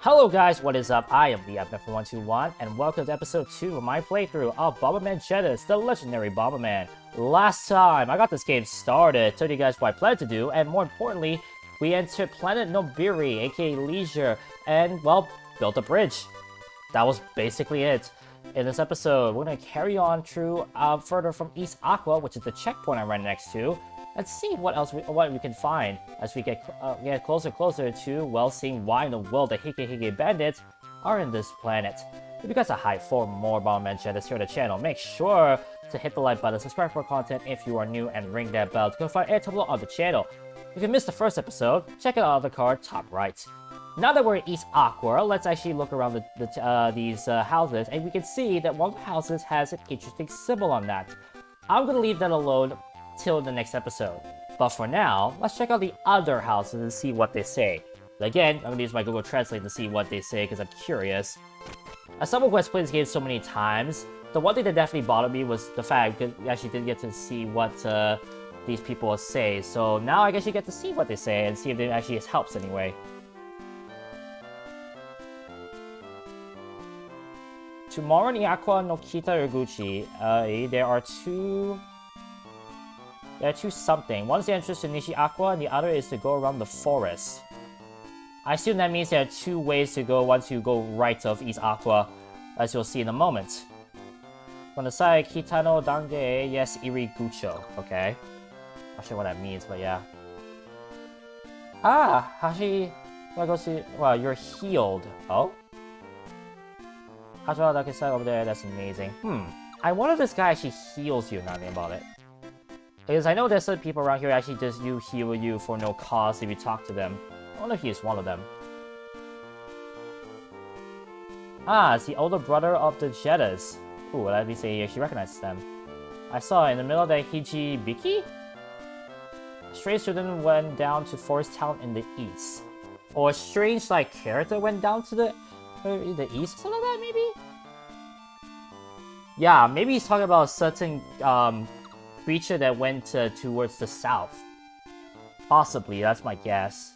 Hello guys, what is up? I am the FF121 and welcome to episode 2 of my playthrough of Bomberman Jetters, the legendary Bomberman. Last time I got this game started, told you guys what I planned to do, and more importantly, we entered Planet Nobiri, aka Leisure, and well, built a bridge. That was basically it. In this episode, we're going to carry on through further from East Aqua, which is the checkpoint I'm right next to, and see what we can find as we get closer and closer to, well, seeing why in the world the Hige bandits are in this planet. If you guys are hyped for more Bomberman Jetters here on the channel, make sure to hit the like button, subscribe for content if you are new, and ring that bell to confirm every time on the channel. If you missed the first episode, check it out on the card top right. Now that we're in East Aqua, let's actually look around these houses, and we can see that one of the houses has an interesting symbol on that. I'm going to leave that alone till the next episode. But for now, let's check out the other houses and see what they say. Again, I'm going to use my Google Translate to see what they say because I'm curious. As someone who has played this game so many times, the one thing that definitely bothered me was the fact that we actually didn't get to see what these people say. So now I guess you get to see what they say and see if it actually helps anyway. Tomorrow in Aqua no Kita Uguchi, there are two something. One is the entrance to Nishi Aqua, and the other is to go around the forest. I assume that means there are two ways to go once you go right of East Aqua, as you'll see in a moment. On the side, Kitano Dange, yes, Irigucho. Okay. Not sure what that means, but yeah. Ah, Hashi, well, you're healed. Oh? Hajima Dake-san over there, that's amazing. I wonder if this guy actually heals you, now that I think about it. Because I know there's some people around here actually just heal you for no cost if you talk to them. I wonder if he's one of them. Ah, it's the older brother of the Jetters. Ooh, let me say she recognizes them. I saw in the middle of the Hijibiki? A strange student went down to Forest Town in the east. Or a strange character went down to the east, something like that maybe? Yeah, maybe he's talking about a certain creature that went towards the south. Possibly, that's my guess.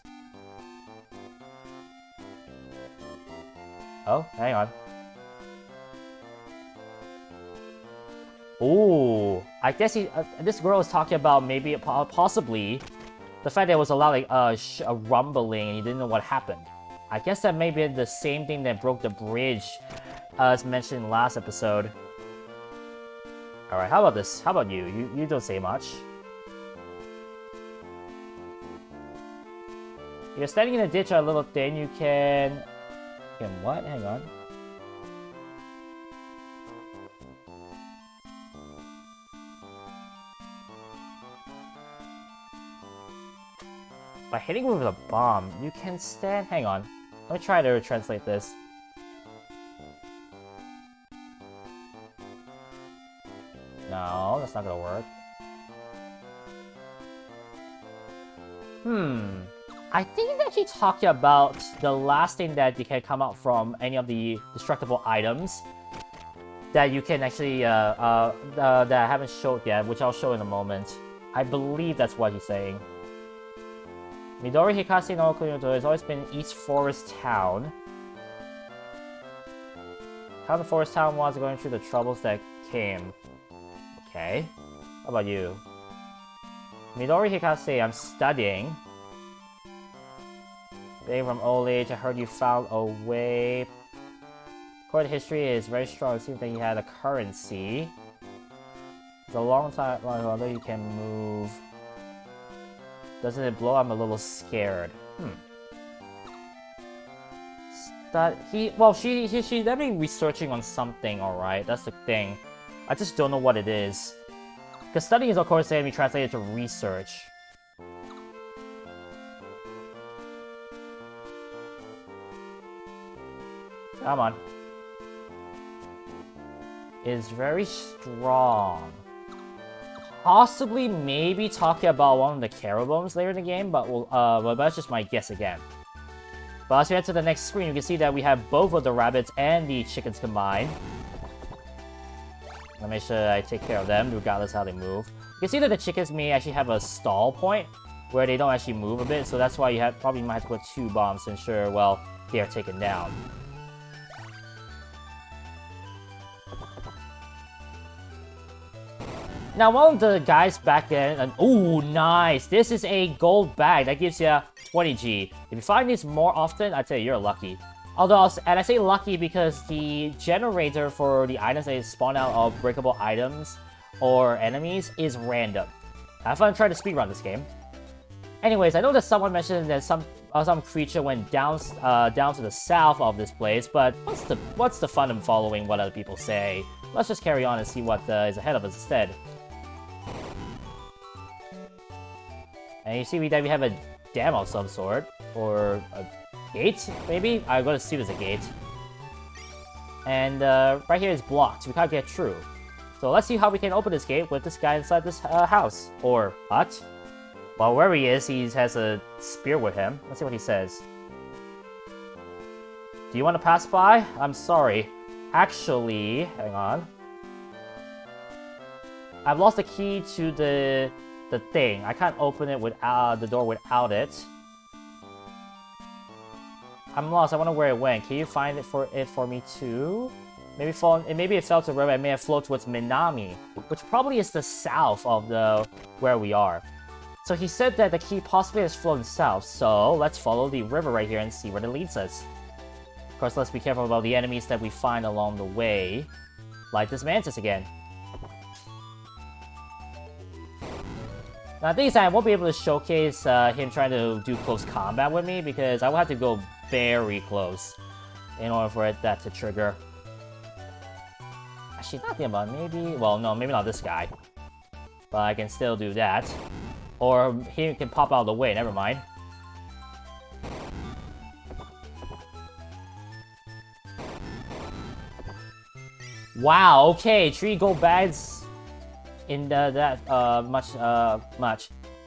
Oh, hang on. Ooh, I guess this girl is talking about maybe, possibly, the fact that there was a lot of a rumbling and you didn't know what happened. I guess that may be the same thing that broke the bridge, as mentioned in the last episode. Alright, how about this? How about you? You don't say much. You're standing in a ditch or a little thing, you can what? Hang on. By hitting with a bomb, you can stand... Hang on. Let me try to translate this. No, that's not gonna work. I think it's actually talking about the last thing that you can come out from any of the destructible items that you can actually, that I haven't showed yet, which I'll show in a moment. I believe that's what he's saying. Midori Hikase no Kunyoto has always been East Forest Town. How the Forest Town was going through the troubles that came. Okay. How about you? Midori Hikase, I'm studying. Being from old age, I heard you found a way. According to history, is very strong. It seems that he had a currency. It's a long time, although you can move. Doesn't it blow? I'm a little scared. She's definitely researching on something, alright? That's the thing. I just don't know what it is. Because studying is, of course, going to be translated to research. Come on. Is very strong. Possibly, maybe talking about one of the Carabones later in the game, but that's just my guess again. But as we head to the next screen, you can see that we have both of the rabbits and the chickens combined. Let me make sure I take care of them, regardless of how they move. You can see that the chickens may actually have a stall point, where they don't actually move a bit, so that's why you probably might have to put 2 bombs to ensure, well, they are taken down. Now, one of the guys back then, and ooh, nice! This is a gold bag that gives you 20G. If you find these more often, I'd say you're lucky. Although, and I say lucky because the generator for the items that spawn out of breakable items or enemies is random. Have fun trying to speedrun this game. Anyways, I know that someone mentioned that some creature went down to the south of this place, but what's the fun in following what other people say? Let's just carry on and see what is ahead of us instead. And you see that we have a dam of some sort, or a gate, maybe? I'm gonna assume it's a gate. And right here is blocked, so we can't get through. So let's see how we can open this gate with this guy inside this house, or hut. Well, wherever he is, he has a spear with him. Let's see what he says. Do you want to pass by? I'm sorry. Actually, hang on. I've lost the key to the thing. I can't open it without the door without it. I'm lost. I wonder where it went. Can you find it for me too? Maybe it fell to the river. It may have flowed towards Minami, which probably is the south of where we are. So he said that the key possibly has flown south. So let's follow the river right here and see where it leads us. Of course, let's be careful about the enemies that we find along the way, like this mantis again. Now, the thing is that I won't be able to showcase him trying to do close combat with me because I will have to go very close in order for that to trigger. Actually, not thinking about maybe... Well, no, maybe not this guy. But I can still do that. Or he can pop out of the way, never mind. Wow, okay, 3 gold bags in much.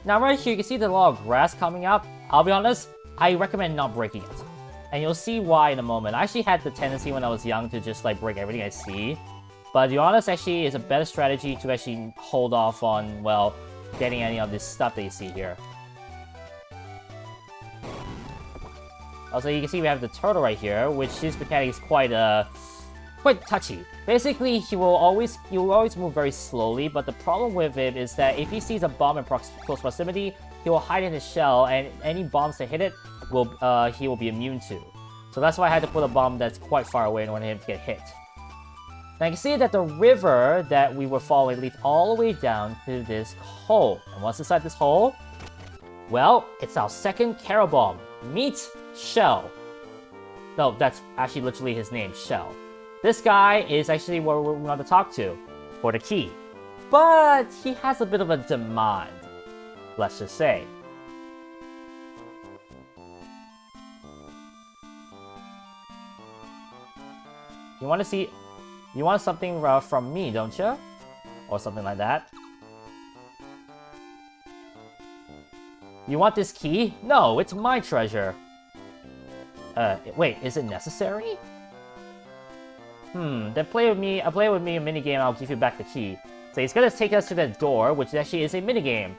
Now right here, you can see the lot of grass coming up. I'll be honest, I recommend not breaking it. And you'll see why in a moment. I actually had the tendency when I was young to just like break everything I see. But to be honest, actually, it's a better strategy to actually hold off on, well, getting any of this stuff that you see here. Also, you can see we have the turtle right here, which his mechanic is quite touchy. Basically, he will always move very slowly, but the problem with it is that if he sees a bomb in close proximity, he will hide in his shell, and any bombs that hit it he will be immune to. So that's why I had to put a bomb that's quite far away in order for him to get hit. Now you can see that the river that we were following leads all the way down to this hole. And what's inside this hole? Well, it's our second Carol Bomb. Meet Shell. No, that's actually literally his name, Shell. This guy is actually what we want to talk to for the key. But he has a bit of a demand, let's just say. You want something from me, don't you? Or something like that. You want this key? No, it's my treasure. Wait, is it necessary? Then play with me a minigame, I'll give you back the key. So he's gonna take us to that door, which actually is a minigame.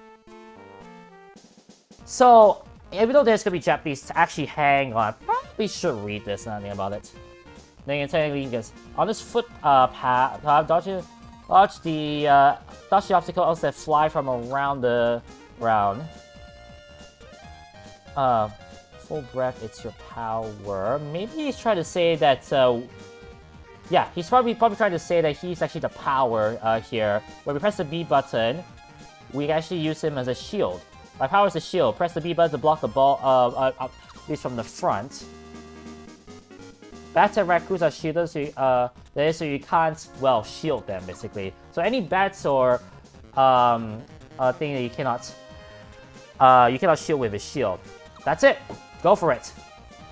So, even though there's gonna be Japanese, actually hang on, probably should read this, nothing about it. Then technically you can on this footpath, dodge the obstacles that fly from around the ground. Full breath, it's your power. Maybe he's trying to say that. Yeah, he's probably trying to say that he's actually the power here. When we press the B button, we actually use him as a shield. My power is a shield. Press the B button to block the ball, at least from the front. Bats and raccoons are shielded, so you can't, well, shield them, basically. So any bats or thing that you cannot shield with a shield. That's it. Go for it.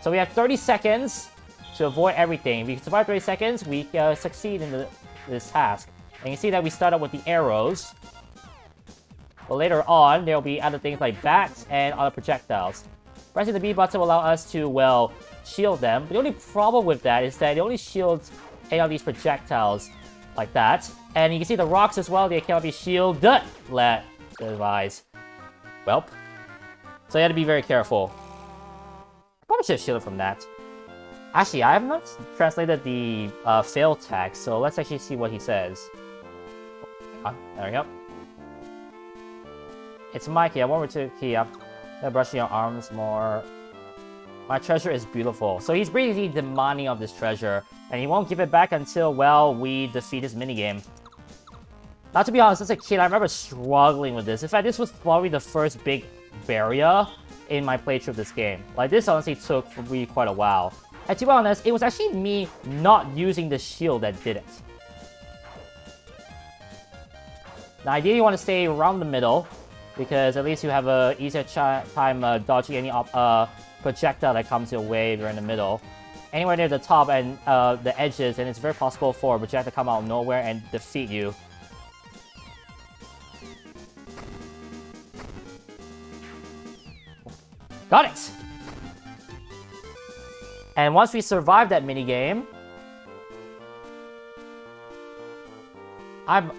So we have 30 seconds to avoid everything. If we survive 30 seconds, we succeed in this task. And you see that we start out with the arrows. But later on, there will be other things like bats and other projectiles. Pressing the B button will allow us to, well, shield them. But the only problem with that is that it only shields any of these projectiles like that. And you can see the rocks as well, they cannot be shielded. Let advise. Welp. So you have to be very careful. Probably should have shielded from that. Actually, I have not translated the fail text, so let's actually see what he says. There we go. It's Mikey. I want to key up. Brushing your arms more. My treasure is beautiful. So he's basically demanding of this treasure, and he won't give it back until, well, we defeat his minigame. Now, to be honest, as a kid, I remember struggling with this. In fact, this was probably the first big barrier in my playthrough of this game. Like, this honestly took for me quite a while. And to be honest, it was actually me not using the shield that did it. Now, ideally, you want to stay around the middle, because at least you have a easier time dodging any projectile that comes your way if you're in the middle. Anywhere near the top and the edges, and it's very possible for a projectile to come out of nowhere and defeat you. Got it! And once we survive that minigame, I've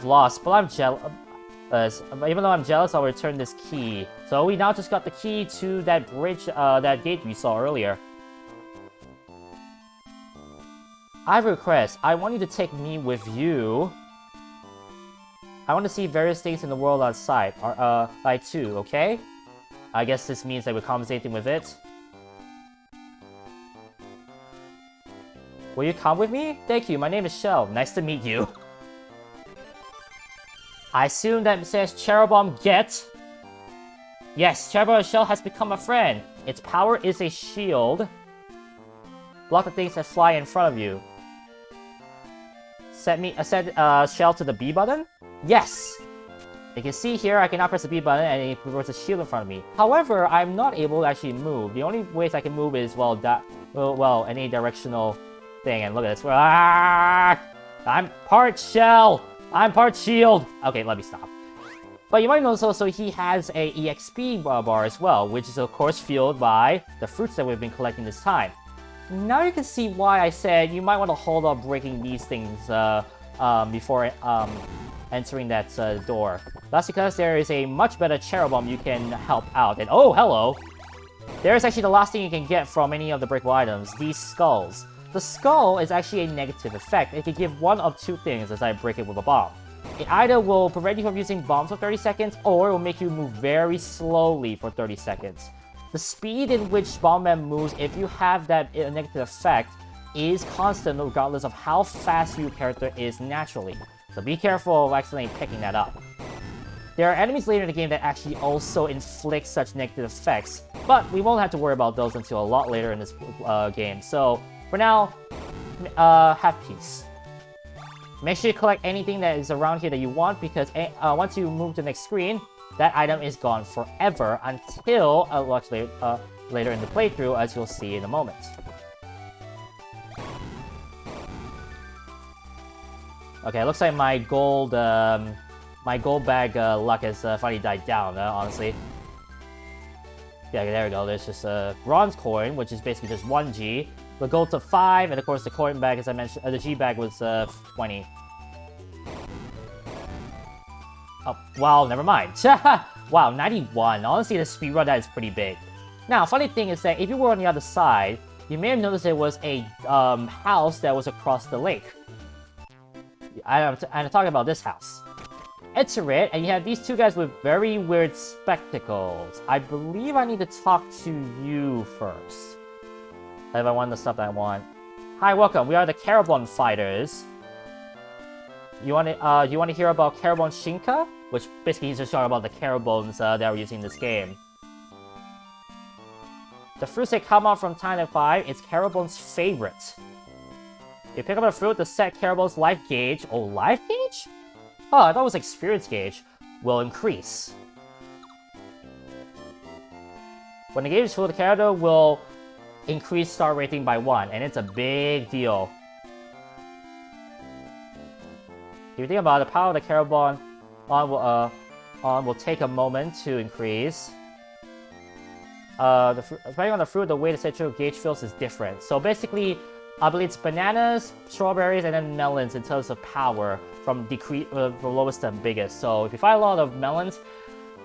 lost, but I'm jealous. Even though I'm jealous, I'll return this key. So we now just got the key to that bridge, that gate we saw earlier. I have a request. I want you to take me with you. I want to see various things in the world outside. I too, okay? I guess this means that we're conversating with it. Will you come with me? Thank you, my name is Shell. Nice to meet you. I assume that says Cherubom get. Yes, Cherubom Shell has become a friend. Its power is a shield. Block the things that fly in front of you. Set Shell to the B button? Yes! You can see here, I can now press the B button and it puts a shield in front of me. However, I'm not able to actually move. The only ways I can move is, well, any directional thing. And look at this. Ah! I'm part Shell! I'm part shield! Okay, let me stop. But you might notice also he has a EXP bar as well, which is of course fueled by the fruits that we've been collecting this time. Now you can see why I said you might want to hold off breaking these things before entering that door. That's because there is a much better Cherubom you can help out. And oh, hello! There's actually the last thing you can get from any of the breakable items, these skulls. The skull is actually a negative effect. It can give one of two things as I break it with a bomb. It either will prevent you from using bombs for 30 seconds, or it will make you move very slowly for 30 seconds. The speed in which Bomberman moves, if you have that negative effect, is constant regardless of how fast your character is naturally. So be careful of accidentally picking that up. There are enemies later in the game that actually also inflict such negative effects, but we won't have to worry about those until a lot later in this game. So for now, have peace. Make sure you collect anything that is around here that you want, because once you move to the next screen, that item is gone forever until later in the playthrough, as you'll see in a moment. Okay, it looks like my gold bag luck has finally died down, honestly. Yeah, there we go. There's just a bronze coin, which is basically just 1G. The gold to 5, and of course the coin bag, as I mentioned, the G bag was 20. Oh, wow, never mind. Wow, 91. Honestly, the speedrun, that is pretty big. Now, funny thing is that if you were on the other side, you may have noticed there was a house that was across the lake. I'm talking about this house. Enter it, and you have these two guys with very weird spectacles. I believe I need to talk to you first. If I want the stuff that I want. Hi, welcome. We are the Carabon Fighters. You want to hear about Carabon Shinka? Which basically he's just talking about the Carabones that we're using in this game. The fruits that come out from time to 5 is Carabone's favorite. You pick up a fruit, the set Carabone's life gauge. Oh, life gauge? Oh, I thought it was experience gauge. Will increase. When the gauge is full, the character will increase star rating by 1, and it's a big deal. If you think about it, the power of the Carabon will take a moment to increase. Depending on the fruit, the way the central gauge fills is different. So basically, I believe it's bananas, strawberries, and then melons in terms of power from lowest to biggest. So if you find a lot of melons,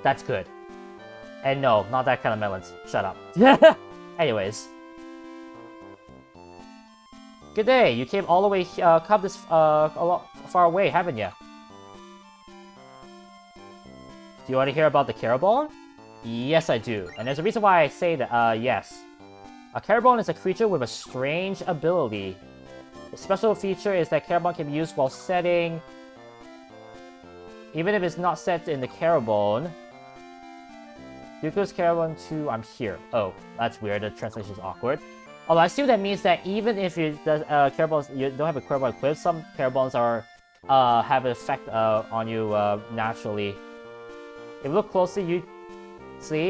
That's good. And no, not that kind of melons. Shut up. Anyways. Good day. You came all the way, come this, a lot far away, haven't you? Do you want to hear about the Carabon? Yes, I do. And there's a reason why I say that, yes. A Carabon is a creature with a strange ability. The special feature is that Carabon can be used while setting... Even if it's not set in the Carabon. Yuko's Carabon 2, I'm here. Oh, that's weird. The translation is awkward. Although I assume that means that even if you Carabons, you don't have a Carabon equipped, some Carabons are have an effect on you naturally. If you look closely, you see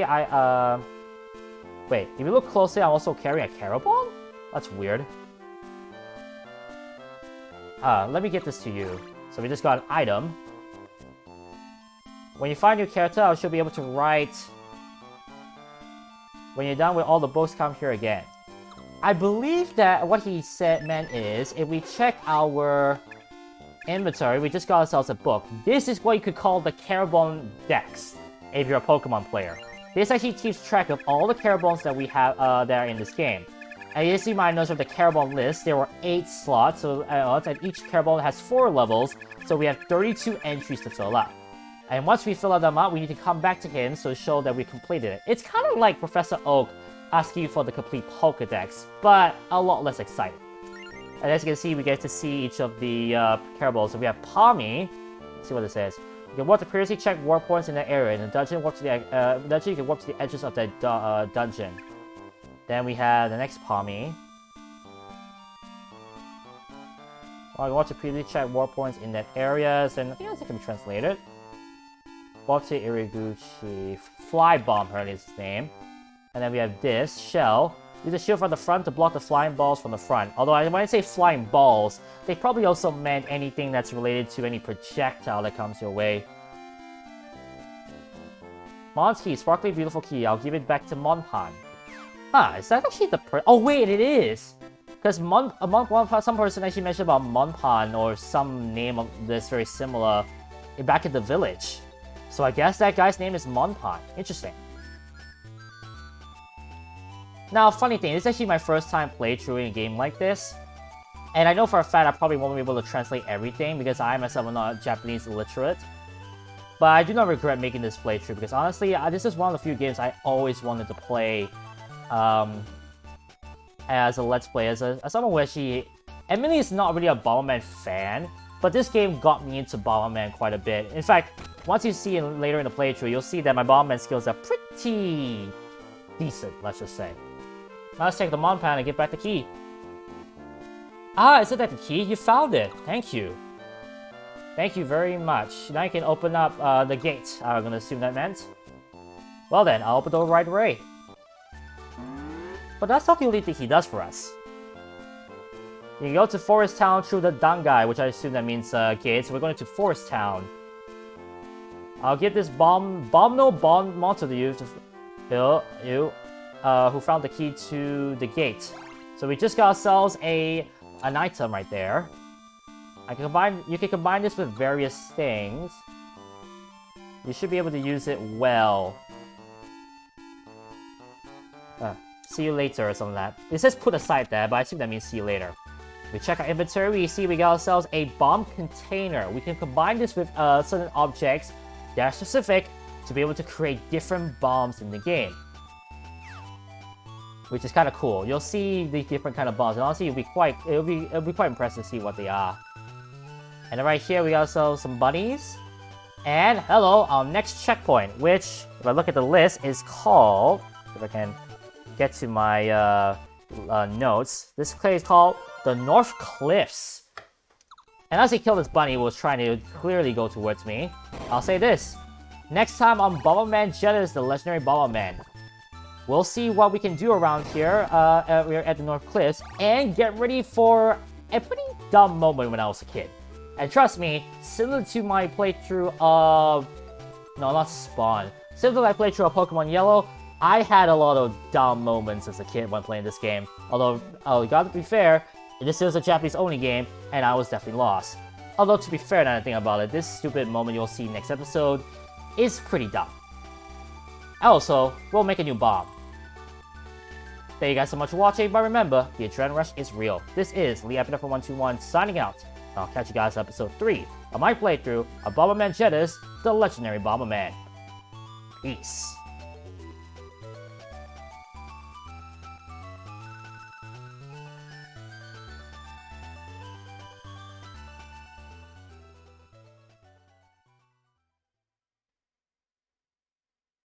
wait. If you look closely, I'm also carrying a Carabon? That's weird. Let me get this to you. So we just got an item. When you find your character, I should be able to write. When you're done with all the books, come here again. I believe that what he said meant is, if we check our inventory, we just got ourselves a book. This is what you could call the Carabon Dex, if you're a Pokemon player. This actually keeps track of all the Carabons that we have that are in this game. And as you might notice from the Carabon list, there were 8 slots, so and each Carabon has 4 levels, so we have 32 entries to fill up. And once we fill them up, we need to come back to him to show that we completed it. It's kind of like Professor Oak asking you for the complete Pokedex, but a lot less exciting. And as you can see, we get to see each of the Carabons. So we have Palmy. Let's see what it says. You can warp to previously checked warp points in the area. In the dungeon, warp to the dungeon, you can warp to the edges of the dungeon. Then we have the next Palmy. Oh, you want to previously check warp points in that areas, and I think that can be translated. Warp to Iriguchi. Fly Bomb, her is his name. And then we have this, Shell. Use a shield from the front to block the flying balls from the front. Although when I say flying balls, they probably also meant anything that's related to any projectile that comes your way. Mon's key, sparkly beautiful key. I'll give it back to Monpan. Huh, is that actually the oh wait, it is! Because Monpan, some person actually mentioned about Monpan or some name of this very similar back in the village. So I guess that guy's name is Monpan. Interesting. Now, funny thing, this is actually my first time playthrough in a game like this. And I know for a fact I probably won't be able to translate everything because I myself am not Japanese illiterate. But I do not regret making this playthrough because honestly, this is one of the few games I always wanted to play as a Let's Play. As someone who actually, Emily is not really a Bomberman fan, but this game got me into Bomberman quite a bit. In fact, once you see later in the playthrough, you'll see that my Bomberman skills are pretty decent, let's just say. Now let's take the Monpan and get back the key. Ah, isn't that the key? You found it. Thank you. Thank you very much. Now you can open up the gate. I'm gonna assume that meant. Well then, I'll open the door right away. But that's not the only thing he does for us. You can go to Forest Town through the Dangai, which I assume that means gate. So we're going to Forest Town. I'll give this bomb monster to you, who found the key to the gate. So we just got ourselves an item right there. You can combine this with various things. You should be able to use it well. See you later or something like that. It says put aside there, but I assume that means see you later. We check our inventory, we see we got ourselves a bomb container. We can combine this with certain objects that are specific to be able to create different bombs in the game. Which is kind of cool. You'll see the different kind of bombs, and honestly, it'll be quite impressive to see what they are. And then right here, we got ourselves some bunnies. And hello, our next checkpoint, which, if I look at the list, is called, if I can get to my notes, this place is called the North Cliffs. And as he killed this bunny, he was trying to clearly go towards me. I'll say this. Next time on Bomberman Jetters, the legendary Bomberman. We'll see what we can do around here. We're at the North Cliffs. And get ready for a pretty dumb moment when I was a kid. And trust me, similar to my playthrough of... No, not Spawn. Similar to my playthrough of Pokemon Yellow, I had a lot of dumb moments as a kid when playing this game. Although, gotta be fair, this is a Japanese-only game, and I was definitely lost. Although, to be fair, now that I think about it, this stupid moment you'll see next episode is pretty dumb. Also, we'll make a new bomb. Thank you guys so much for watching, but remember, the adrenaline rush is real. This is LeapNF121 signing out. I'll catch you guys in episode 3 of my playthrough of Bomberman Jettis, the legendary Bomberman. Peace.